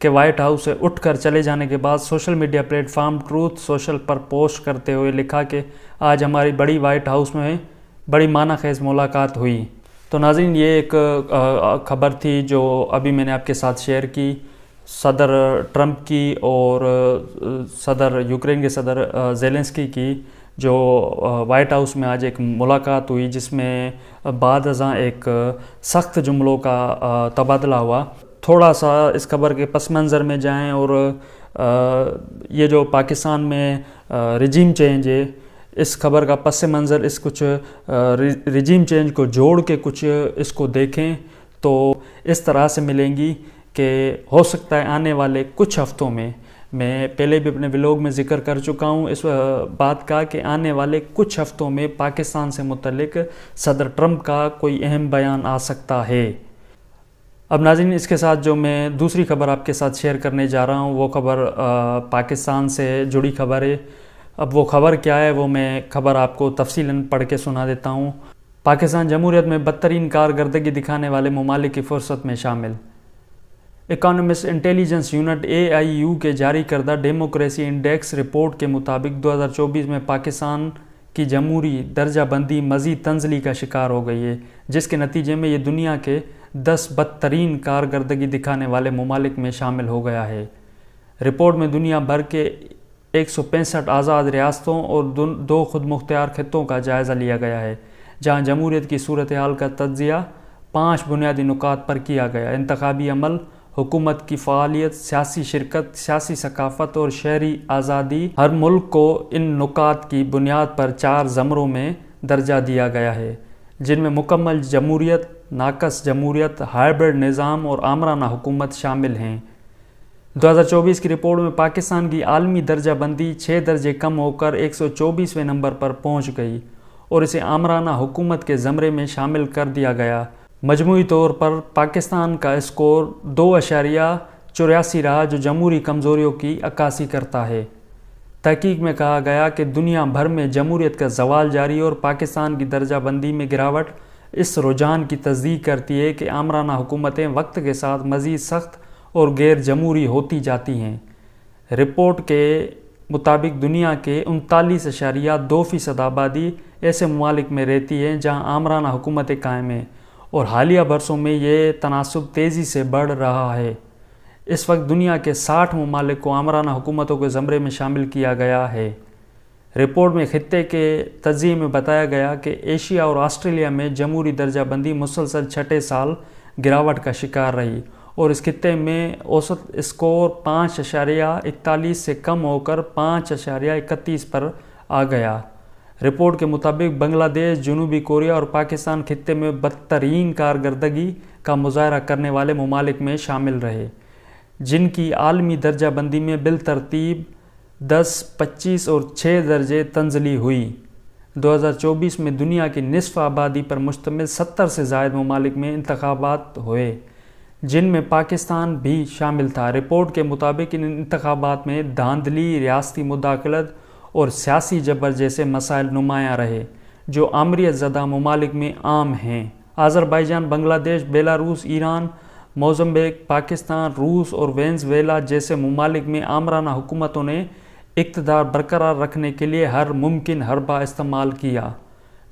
کہ white house سے اٹھ کر چلے جانے کے بعد social media platform Truth Social پر پوسٹ کرتے ہوئے لکھا کہ آج ہماری بڑی وائٹ ہاؤس میں بڑی معنی خیز ملاقات ہوئی۔ تو ناظرین، یہ ایک خبر تھی جو ابھی میں نے آپ کے ساتھ شیئر کی، صدر ٹرمپ کی اور صدر یوکرین کے صدر زیلنسکی کی، جو وائٹ ہاؤس میں آج ایک ملاقات ہوئی، جس میں بعد ازاں ایک سخت جملوں کا تبادلہ ہوا۔ تھوڑا سا اس خبر کے پس منظر میں جائیں اور یہ جو پاکستان میں رجیم چینج ہے، اس خبر کا پس منظر، اس کچھ رجیم چینج کو جوڑ کے کچھ اس کو دیکھیں تو اس طرح سے ملیں گی کہ ہو سکتا ہے آنے والے کچھ ہفتوں میں پہلے بھی اپنے ولاگ میں ذکر کر چکا ہوں اس بات کا کہ آنے والے کچھ ہفتوں میں پاکستان سے متعلق صدر ٹرمپ کا کوئی اہم بیان آ سکتا ہے۔ اب ناظرین، اس کے ساتھ جو میں دوسری خبر آپ کے ساتھ شیئر کرنے جا رہا ہوں، وہ خبر پاکستان سے جڑی خبر ہے۔ اب وہ خبر کیا ہے، وہ میں خبر آپ کو تفصیلاً پڑھ کے سنا دیتا ہوں۔ پاکستان جمہوریت میں بدترین کارکردگی دکھانے والے ممالک کی فہرست میں شامل۔ اکانومسٹ انٹیلیجنس یونٹ AIU کے جاری کردہ ڈیموکریسی انڈیکس رپورٹ کے مطابق 2024 میں پاکستان کی جمہوری درجہ بندی مزید تنزلی کا شکار ہو گئی ہے، جس کے نتیجے میں یہ دنیا کے 10 بدترین کارکردگی دکھانے والے ممالک میں شامل ہو گیا ہے۔ رپورٹ میں دنیا بھر کے 165 آزاد ریاستوں اور 2 خود مختار خطوں کا جائزہ لیا گیا ہے، جہاں جمہوریت کی صورتحال کا تجزیہ 5 بنیادی نکات پر کیا گیا: انتخابی عمل، حکومت کی فعالیت، سیاسی شرکت، سیاسی ثقافت اور شہری آزادی۔ ہر ملک کو ان نکات کی بنیاد پر 4 زمروں میں درجہ دیا گیا ہے، جن میں مکمل جمہوریت، ناقص جمہوریت، ہائبرڈ نظام اور آمرانہ حکومت شامل ہیں۔ 2024 کی رپورٹ میں پاکستان کی عالمی درجہ بندی 6 درجے کم ہو کر 124ویں نمبر پر پہنچ گئی اور اسے آمرانہ حکومت کے زمرے میں شامل کر دیا گیا۔ مجموعی طور پر پاکستان کا اسکور 2.84 رہا، جو جمہوری کمزوریوں کی عکاسی کرتا ہے۔ تحقیق میں کہا گیا کہ دنیا بھر میں جمہوریت کا زوال جاری ہے اور پاکستان کی درجہ بندی میں گراوٹ اس رجحان کی تصدیق کرتی ہے کہ آمرانہ حکومتیں وقت کے ساتھ مزید سخت اور غیر جمہوری ہوتی جاتی ہیں۔ رپورٹ کے مطابق دنیا کے 39.2% آبادی ایسے ممالک میں رہتی ہے جہاں آمرانہ حکومتیں قائم ہیں، اور حالیہ برسوں میں یہ تناسب تیزی سے بڑھ رہا ہے۔ اس وقت دنیا کے 60 ممالک کو آمرانہ حکومتوں کے زمرے میں شامل کیا گیا ہے۔ رپورٹ میں خطے کے تجزیے میں بتایا گیا کہ ایشیا اور آسٹریلیا میں جمہوری درجہ بندی مسلسل 6 سال گراوٹ کا شکار رہی اور اس خطے میں اوسط اسکور 5.41 سے کم ہو کر 5.31 پر آ گیا۔ رپورٹ کے مطابق بنگلہ دیش، جنوبی کوریا اور پاکستان خطے میں بدترین کارکردگی کا مظاہرہ کرنے والے ممالک میں شامل رہے، جن کی عالمی درجہ بندی میں بالترتیب 10، 25 اور 6 درجے تنزلی ہوئی۔ 2024 میں دنیا کی نصف آبادی پر مشتمل 70 سے زائد ممالک میں انتخابات ہوئے، جن میں پاکستان بھی شامل تھا۔ رپورٹ کے مطابق ان انتخابات میں دھاندلی، ریاستی مداخلت اور سیاسی جبر جیسے مسائل نمایاں رہے، جو آمریت زدہ ممالک میں عام ہیں۔ آذربائیجان، بنگلہ دیش، بیلاروس، ایران، موزمبیق، پاکستان، روس اور وینزویلا جیسے ممالک میں آمرانہ حکومتوں نے اقتدار برقرار رکھنے کے لیے ہر ممکن حربہ استعمال کیا۔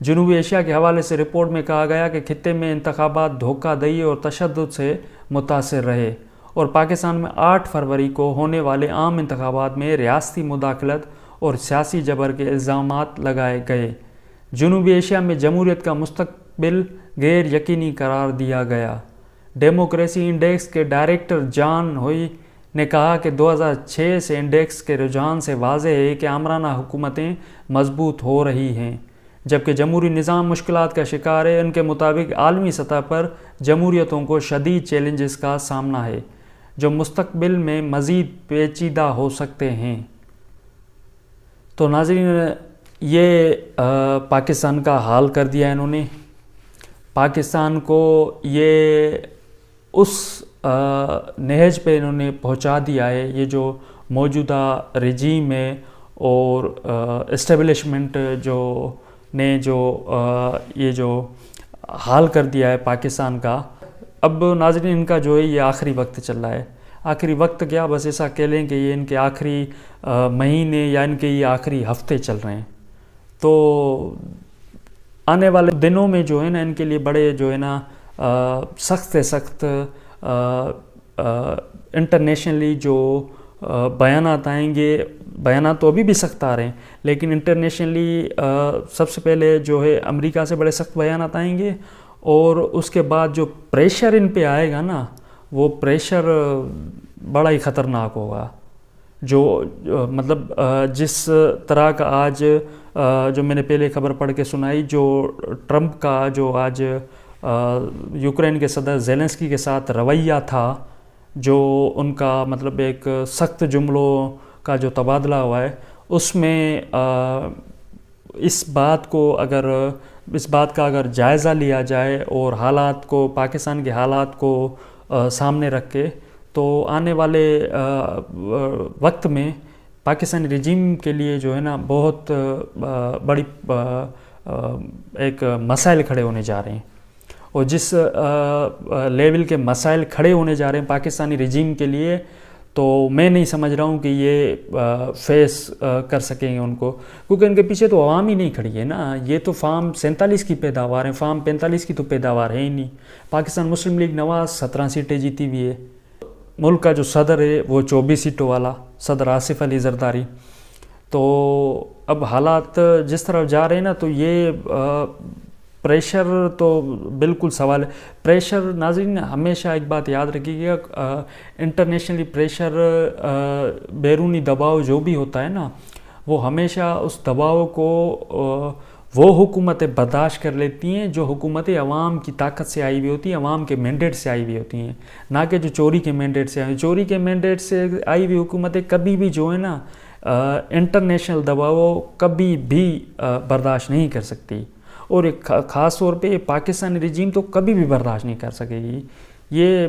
جنوبی ایشیا کے حوالے سے رپورٹ میں کہا گیا کہ خطے میں انتخابات دھوکہ دہی اور تشدد سے متاثر رہے، اور پاکستان میں 8 فروری کو ہونے والے عام انتخابات میں ریاستی مداخلت اور سیاسی جبر کے الزامات لگائے گئے۔ جنوبی ایشیا میں جمہوریت کا مستقبل غیر یقینی قرار دیا گیا۔ ڈیموکریسی انڈیکس کے ڈائریکٹر جان ہوئی نے کہا کہ 2006 سے انڈیکس کے رجحان سے واضح ہے کہ آمرانہ حکومتیں مضبوط ہو رہی ہیں، جبکہ جمہوری نظام مشکلات کا شکار ہے۔ ان کے مطابق عالمی سطح پر جمہوریتوں کو شدید چیلنجز کا سامنا ہے، جو مستقبل میں مزید پیچیدہ ہو سکتے ہیں۔ تو ناظرین، یہ پاکستان کا حال کر دیا انہوں نے۔ پاکستان کو یہ اس نہج پہ انہوں نے پہنچا دیا ہے، یہ جو موجودہ رجیم ہے اور اسٹیبلشمنٹ نے یہ جو حال کر دیا ہے پاکستان کا۔ اب ناظرین، ان کا جو ہے یہ آخری وقت چل رہا ہے۔ آخری وقت کیا، بس ایسا کہہ لیں کہ یہ ان کے آخری مہینے یا ان کے یہ آخری ہفتے چل رہے ہیں. تو آنے والے دنوں میں جو ہے نا ان کے لیے بڑے جو ہے نا سخت سے سخت انٹرنیشنلی جو بیانات آئیں گے. بیانات تو ابھی بھی سخت آ رہے ہیں، لیکن انٹرنیشنلی سب سے پہلے جو ہے امریکہ سے بڑے سخت بیانات آئیں گے، اور اس کے بعد جو پریشر ان پہ آئے گا نا وہ پریشر بڑا ہی خطرناک ہوگا. جو مطلب جس طرح کا آج جو میں نے پہلے خبر پڑھ کے سنائی، جو ٹرمپ کا جو آج یوکرین کے صدر زیلنسکی کے ساتھ رویہ تھا، جو ان کا مطلب ایک سخت جملوں کا جو تبادلہ ہوا ہے، اس میں اس بات کا اگر جائزہ لیا جائے اور حالات کو، پاکستان کے حالات کو سامنے رکھ کے، تو آنے والے وقت میں پاکستانی رجیم کے لیے جو ہے نا بہت بڑی ایک مسائل کھڑے ہونے جا رہے ہیں. اور جس لیول کے مسائل کھڑے ہونے جا رہے ہیں پاکستانی رجیم کے لیے، تو میں نہیں سمجھ رہا ہوں کہ یہ فیس کر سکیں گے ان کو، کیونکہ ان کے پیچھے تو عوام ہی نہیں کھڑی ہے نا. یہ تو فارم 47 کی پیداوار ہیں، فارم 45 کی تو پیداوار ہے ہی نہیں. پاکستان مسلم لیگ نواز 17 سیٹیں جیتی ہوئی ہے. ملک کا جو صدر ہے وہ 24 سیٹوں والا صدر آصف علی زرداری. تو اب حالات جس طرف جا رہے ہیں نا، تو یہ پریشر تو بالکل سوال ہے. پریشر ناظرین ہمیشہ ایک بات یاد رکھیے گا، انٹرنیشنلی پریشر، بیرونی دباؤ جو بھی ہوتا ہے نا، وہ ہمیشہ اس دباؤ کو وہ حکومتیں برداشت کر لیتی ہیں جو حکومتیں عوام کی طاقت سے آئی ہوئی ہوتی ہیں، عوام کے مینڈیٹ سے آئی ہوئی ہوتی ہیں، نہ کہ جو چوری کے مینڈیٹ سے آئی. چوری کے مینڈیٹ سے آئی ہوئی حکومتیں کبھی بھی جو ہے نا انٹرنیشنل دباؤ کبھی بھی برداشت نہیں کر سکتی، اور ایک خاص طور پہ پاکستانی رجیم تو کبھی بھی برداشت نہیں کر سکے گی. یہ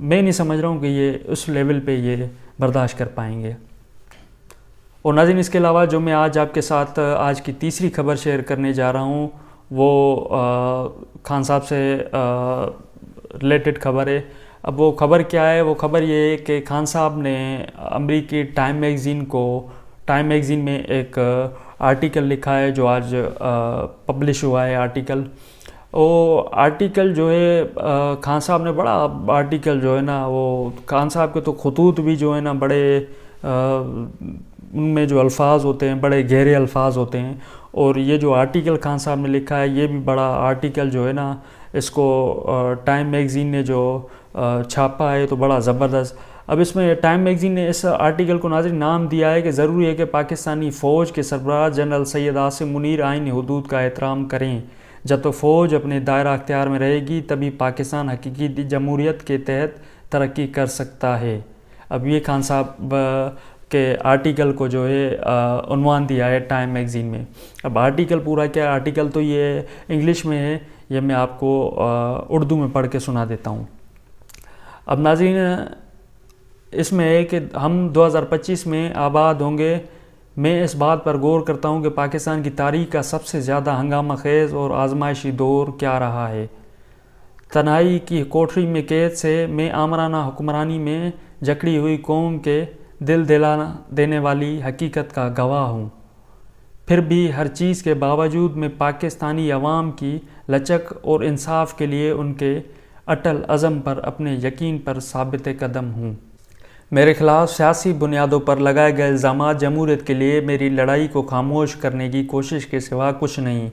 میں نہیں سمجھ رہا ہوں کہ یہ اس لیول پہ یہ برداشت کر پائیں گے. اور ناظرین اس کے علاوہ جو میں آج آپ کے ساتھ آج کی تیسری خبر شیئر کرنے جا رہا ہوں، وہ خان صاحب سے ریلیٹڈ خبر ہے. اب وہ خبر کیا ہے؟ وہ خبر یہ ہے کہ خان صاحب نے امریکی ٹائم میگزین میں ایک آرٹیکل لکھا ہے، جو آج پبلش ہوا ہے آرٹیکل. وہ آرٹیکل جو ہے خان صاحب نے بڑا آرٹیکل جو ہے نا، وہ خان صاحب کے تو خطوط بھی جو ہے نا بڑے ان میں جو الفاظ ہوتے ہیں بڑے گہرے الفاظ ہوتے ہیں. اور یہ جو آرٹیکل خان صاحب نے لکھا ہے یہ بھی بڑا آرٹیکل جو ہے نا، اس کو ٹائم میگزین نے جو چھاپا ہے تو بڑا زبردست. اب اس میں ٹائم میگزین نے اس آرٹیکل کو ناظرین نام دیا ہے کہ ضروری ہے کہ پاکستانی فوج کے سربراہ جنرل سید عاصم منیر آئین حدود کا احترام کریں. جب تو فوج اپنے دائرہ اختیار میں رہے گی تبھی پاکستان حقیقی جمہوریت کے تحت ترقی کر سکتا ہے. اب یہ خان صاحب کے آرٹیکل کو جو ہے عنوان دیا ہے ٹائم میگزین میں. اب آرٹیکل پورا کیا ہے؟ آرٹیکل تو یہ انگلش میں ہے، یہ میں آپ کو اردو میں پڑھ کے سنا دیتا ہوں. اب ناظرین اس میں ہے کہ ہم 2025 میں آباد ہوں گے. میں اس بات پر غور کرتا ہوں کہ پاکستان کی تاریخ کا سب سے زیادہ ہنگامہ خیز اور آزمائشی دور کیا رہا ہے. تنہائی کی کوٹری میں قید سے میں آمرانہ حکمرانی میں جکڑی ہوئی قوم کے دل دلانا دینے والی حقیقت کا گواہ ہوں. پھر بھی ہر چیز کے باوجود میں پاکستانی عوام کی لچک اور انصاف کے لیے ان کے اٹل عزم پر، اپنے یقین پر ثابت قدم ہوں. میرے خلاف سیاسی بنیادوں پر لگائے گئے الزامات جمہوریت کے لیے میری لڑائی کو خاموش کرنے کی کوشش کے سوا کچھ نہیں.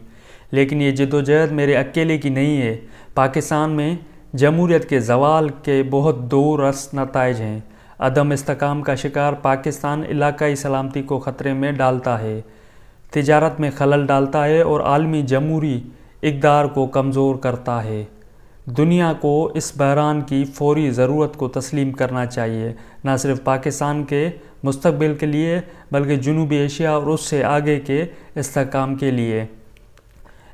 لیکن یہ جدوجہد میرے اکیلے کی نہیں ہے. پاکستان میں جمہوریت کے زوال کے بہت دور رس نتائج ہیں. عدم استحکام کا شکار پاکستان علاقائی سلامتی کو خطرے میں ڈالتا ہے، تجارت میں خلل ڈالتا ہے اور عالمی جمہوری اقدار کو کمزور کرتا ہے. دنیا کو اس بحران کی فوری ضرورت کو تسلیم کرنا چاہیے، نہ صرف پاکستان کے مستقبل کے لیے بلکہ جنوبی ایشیا اور اس سے آگے کے استحکام کے لیے.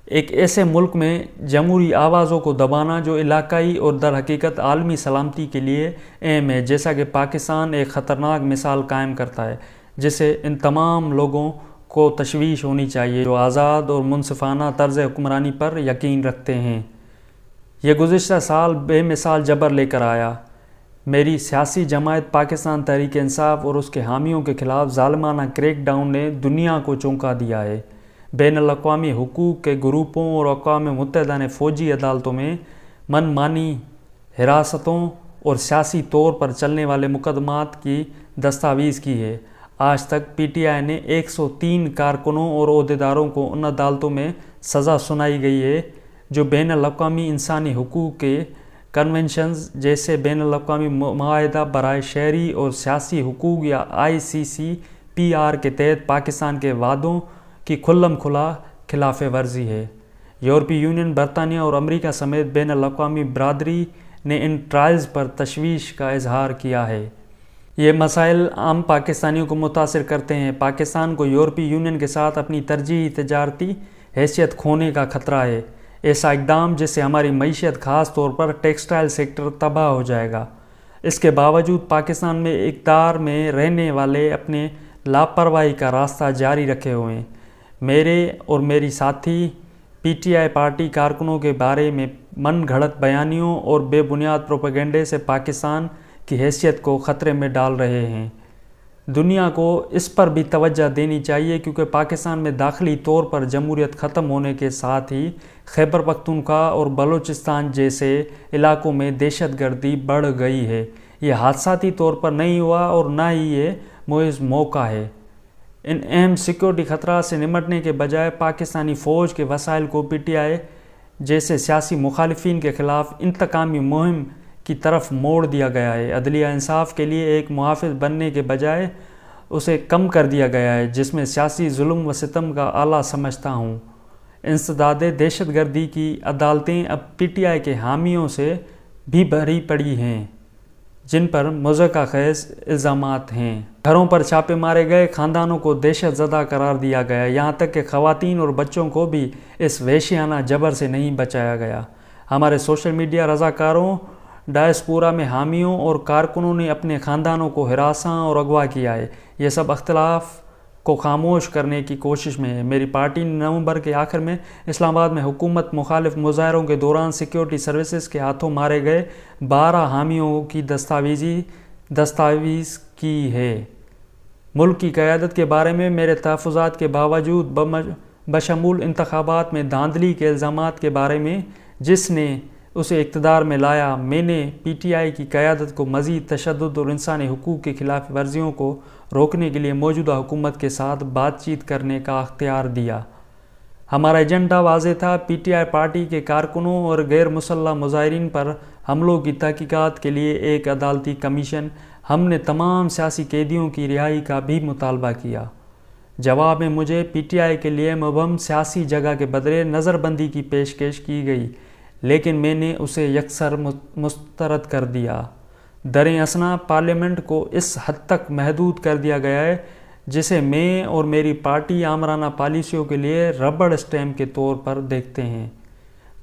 ایک ایسے ملک میں جمہوری آوازوں کو دبانا جو علاقائی اور در حقیقت عالمی سلامتی کے لیے اہم ہے، جیسا کہ پاکستان ایک خطرناک مثال قائم کرتا ہے جسے ان تمام لوگوں کو تشویش ہونی چاہیے جو آزاد اور منصفانہ طرز حکمرانی پر یقین رکھتے ہیں. یہ گزشتہ سال بے مثال جبر لے کر آیا. میری سیاسی جماعت پاکستان تحریک انصاف اور اس کے حامیوں کے خلاف ظالمانہ کریک ڈاؤن نے دنیا کو چونکا دیا ہے۔ بین الاقوامی حقوق کے گروپوں اور اقوام متحدہ نے فوجی عدالتوں میں من مانی حراستوں اور سیاسی طور پر چلنے والے مقدمات کی دستاویز کی ہے۔ آج تک پی ٹی آئی نے 103 کارکنوں اور عہدیداروں کو ان عدالتوں میں سزا سنائی گئی ہے جو بین الاقوامی انسانی حقوق کے کنونشنز جیسے بین الاقوامی معاہدہ برائے شہری اور سیاسی حقوق یا ICCPR کے تحت پاکستان کے وعدوں کی کھلم کھلا خلاف ورزی ہے۔ یورپی یونین، برطانیہ اور امریکہ سمیت بین الاقوامی برادری نے ان ٹرائلز پر تشویش کا اظہار کیا ہے۔ یہ مسائل عام پاکستانیوں کو متاثر کرتے ہیں۔ پاکستان کو یورپی یونین کے ساتھ اپنی ترجیحی تجارتی حیثیت کھونے کا خطرہ ہے۔ ایسا اقدام جس سے ہماری معیشت خاص طور پر ٹیکسٹائل سیکٹر تباہ ہو جائے گا۔ اس کے باوجود پاکستان میں اقتدار میں رہنے والے اپنے لاپرواہی کا راستہ جاری رکھے ہوئے ہیں۔ میرے اور میری ساتھی پی ٹی آئی پارٹی کارکنوں کے بارے میں من گھڑت بیانیوں اور بے بنیاد پروپیگنڈے سے پاکستان کی حیثیت کو خطرے میں ڈال رہے ہیں۔ دنیا کو اس پر بھی توجہ دینی چاہیے کیونکہ پاکستان میں داخلی طور پر جمہوریت ختم ہونے کے ساتھ ہی خیبر پختونخوا اور بلوچستان جیسے علاقوں میں دہشت گردی بڑھ گئی ہے۔ یہ حادثاتی طور پر نہیں ہوا اور نہ ہی یہ محض موقع ہے۔ ان اہم سیکیورٹی خطرات سے نمٹنے کے بجائے پاکستانی فوج کے وسائل کو پی ٹی آئی جیسے سیاسی مخالفین کے خلاف انتقامی مہم کی طرف موڑ دیا گیا ہے۔ عدلیہ انصاف کے لیے ایک محافظ بننے کے بجائے اسے کم کر دیا گیا ہے جس میں سیاسی ظلم و ستم کا آلہ سمجھتا ہوں۔ انسداد دہشت گردی کی عدالتیں اب پی ٹی آئی کے حامیوں سے بھی بھری پڑی ہیں جن پر مضحکہ خیز الزامات ہیں۔ گھروں پر چھاپے مارے گئے، خاندانوں کو دہشت زدہ قرار دیا گیا، یہاں تک کہ خواتین اور بچوں کو بھی اس وحشیانہ جبر سے نہیں بچایا گیا۔ ہمارے سوشل میڈیا رضاکاروں، ڈائسپورا میں حامیوں اور کارکنوں نے اپنے خاندانوں کو ہراساں اور اغوا کیا ہے۔ یہ سب اختلاف کو خاموش کرنے کی کوشش میں ہے۔ میری پارٹی نے نومبر کے آخر میں اسلام آباد میں حکومت مخالف مظاہروں کے دوران سیکیورٹی سروسز کے ہاتھوں مارے گئے 12 حامیوں کی دستاویز کی ہے۔ ملک کی قیادت کے بارے میں میرے تحفظات کے باوجود بشمول انتخابات میں دھاندلی کے الزامات کے بارے میں جس نے اسے اقتدار میں لایا، میں نے پی ٹی آئی کی قیادت کو مزید تشدد اور انسانی حقوق کی خلاف ورزیوں کو روکنے کے لیے موجودہ حکومت کے ساتھ بات چیت کرنے کا اختیار دیا۔ ہمارا ایجنڈا واضح تھا، پی ٹی آئی پارٹی کے کارکنوں اور غیر مسلح مظاہرین پر حملوں کی تحقیقات کے لیے ایک عدالتی کمیشن۔ ہم نے تمام سیاسی قیدیوں کی رہائی کا بھی مطالبہ کیا۔ جواب میں مجھے پی ٹی آئی کے لیے مبہم سیاسی جگہ کے بدلے نظر بندی کی پیشکش کی گئی لیکن میں نے اسے یکسر مسترد کر دیا۔ دریں اثنا پارلیمنٹ کو اس حد تک محدود کر دیا گیا ہے جسے میں اور میری پارٹی آمرانہ پالیسیوں کے لیے ربڑ اسٹیمپ کے طور پر دیکھتے ہیں۔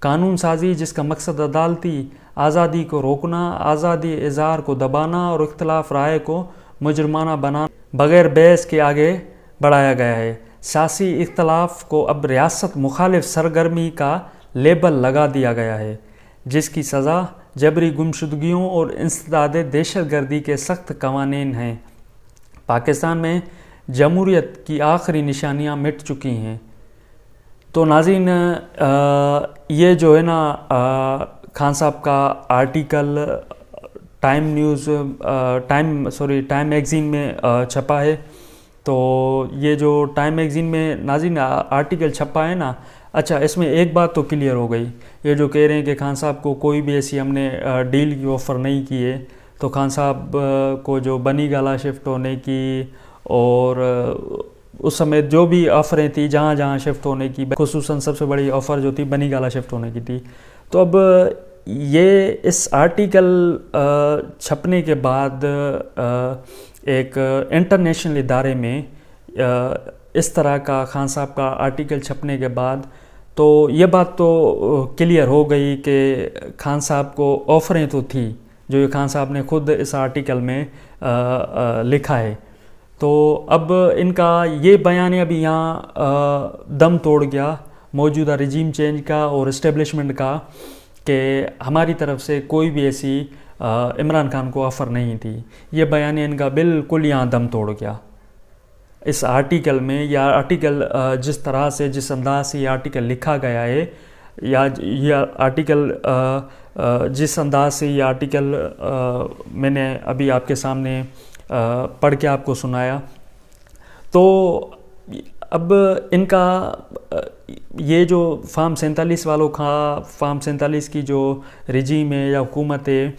قانون سازی جس کا مقصد عدالتی آزادی کو روکنا، آزادی اظہار کو دبانا اور اختلاف رائے کو مجرمانہ بنانا بغیر بحث کے آگے بڑھایا گیا ہے۔ سیاسی اختلاف کو اب ریاست مخالف سرگرمی کا لیبل لگا دیا گیا ہے جس کی سزا جبری گمشدگیوں اور انسداد دہشت گردی کے سخت قوانین ہیں۔ پاکستان میں جمہوریت کی آخری نشانیاں مٹ چکی ہیں۔ تو ناظرین، یہ جو ہے نا خان صاحب کا آرٹیکل ٹائم میگزین میں چھپا ہے۔ تو یہ جو ٹائم میگزین میں ناظرین آرٹیکل چھپا ہے نا، اچھا اس میں ایک بات تو کلیئر ہو گئی، یہ جو کہہ رہے ہیں کہ خان صاحب کو کوئی بھی ایسی ہم نے ڈیل کی آفر نہیں کی ہے، تو خان صاحب کو جو بنی گالا شفٹ ہونے کی اور اس سمیت جو بھی آفریں تھیں جہاں جہاں شفٹ ہونے کی، خصوصاً سب سے بڑی آفر جو تھی بنی گالا شفٹ ہونے کی تھی۔ تو اب یہ اس آرٹیکل چھپنے کے بعد ایک انٹرنیشنل ادارے میں اس طرح کا خان صاحب کا آرٹیکل چھپنے کے بعد تو یہ بات تو کلیئر ہو گئی کہ خان صاحب کو آفریں تو تھی جو یہ خان صاحب نے خود اس آرٹیکل میں لکھا ہے۔ تو اب ان کا یہ بیان ابھی یہاں دم توڑ گیا موجودہ رجیم چینج کا اور اسٹیبلشمنٹ کا کہ ہماری طرف سے کوئی بھی ایسی عمران خان کو آفر نہیں تھی. یہ بیانیہ ان کا بالکل یہاں دم توڑ گیا. اس آرٹیکل میں یا آرٹیکل جس طرح سے جس انداز سے یہ آرٹیکل لکھا گیا ہے یا یہ آرٹیکل جس انداز سے یہ آرٹیکل میں نے ابھی آپ کے سامنے پڑھ کے آپ کو سنایا، تو اب ان کا یہ جو فارم 47 والوں کا فارم 47 کی جو رجیم ہے یا حکومت ہے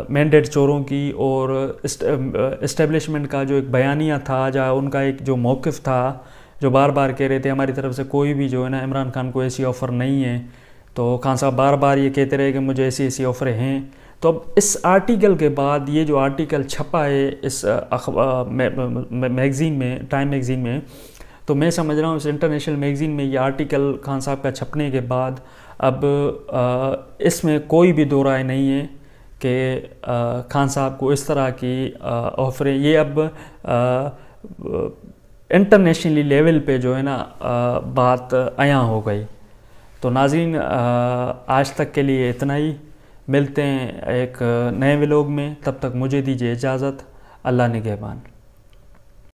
مینڈیٹ چوروں کی، اور اسٹیبلشمنٹ کا جو ایک بیانیہ تھا جہاں ان کا ایک جو موقف تھا جو بار بار کہہ رہے تھے ہماری طرف سے کوئی بھی جو ہے نا عمران خان کو ایسی آفر نہیں ہے، تو خان صاحب بار بار یہ کہتے رہے کہ مجھے ایسی ایسی آفریں ہیں. تو اب اس آرٹیکل کے بعد یہ جو آرٹیکل چھپا ہے اس میگزین میں، ٹائم میگزین میں، تو میں سمجھ رہا ہوں اس انٹرنیشنل میگزین میں یہ آرٹیکل خان صاحب کا چھپنے کے بعد اب اس میں کوئی بھی دو رائے نہیں ہے کہ خان صاحب کو اس طرح کی آفریں، یہ اب انٹرنیشنلی لیول پہ جو ہے نا بات عیاں ہو گئی. تو ناظرین آج تک کے لیے اتنا ہی، ملتے ہیں ایک نئے ولاگ میں، تب تک مجھے دیجیے اجازت. اللہ نگہبان.